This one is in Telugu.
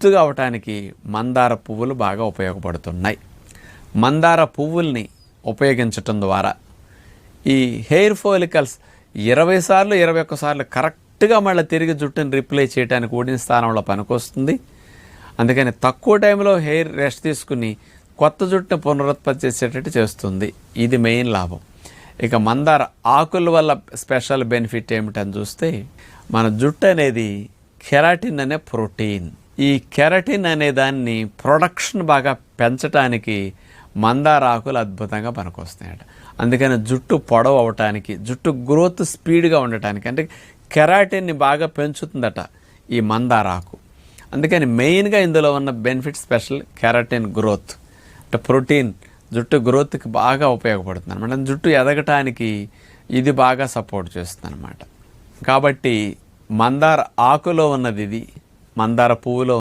ఎత్తుగా అవటానికి మందార పువ్వులు బాగా ఉపయోగపడుతున్నాయి. మందార పువ్వుల్ని ఉపయోగించటం ద్వారా ఈ హెయిర్ ఫాలికల్స్ 20 సార్లు 21 సార్లు కరెక్ట్గా మళ్ళీ తిరిగి జుట్టుని రిప్లై చేయడానికి ఊడిన స్థానంలో పనికొస్తుంది. అందుకని తక్కువ టైంలో హెయిర్ రెస్ట్ తీసుకుని కొత్త జుట్టుని పునరుత్పత్తి చేసేటట్టు చేస్తుంది. ఇది మెయిన్ లాభం. ఇక మందార ఆకుల వల్ల స్పెషల్ బెనిఫిట్ ఏమిటని చూస్తే, మన జుట్టు అనేది కెరాటిన్ అనే ప్రోటీన్. ఈ కెరాటిన్ అనే దాన్ని ప్రొడక్షన్ బాగా పెంచడానికి మందార ఆకులు అద్భుతంగా పనికొస్తాయట. అందుకని జుట్టు పొడవు అవటానికి, జుట్టు గ్రోత్ స్పీడ్గా ఉండటానికి, అంటే కెరాటిన్ని బాగా పెంచుతుందట ఈ మందార ఆకు. అందుకని మెయిన్గా ఇందులో ఉన్న బెనిఫిట్ స్పెషల్ కెరాటిన్ గ్రోత్, అంటే ప్రోటీన్ జుట్టు గ్రోత్కి బాగా ఉపయోగపడుతుంది అనమాట. జుట్టు ఎదగటానికి ఇది బాగా సపోర్ట్ చేస్తుంది అనమాట. కాబట్టి మందార ఆకులో ఉన్నది ఇది, మందార పువ్వులో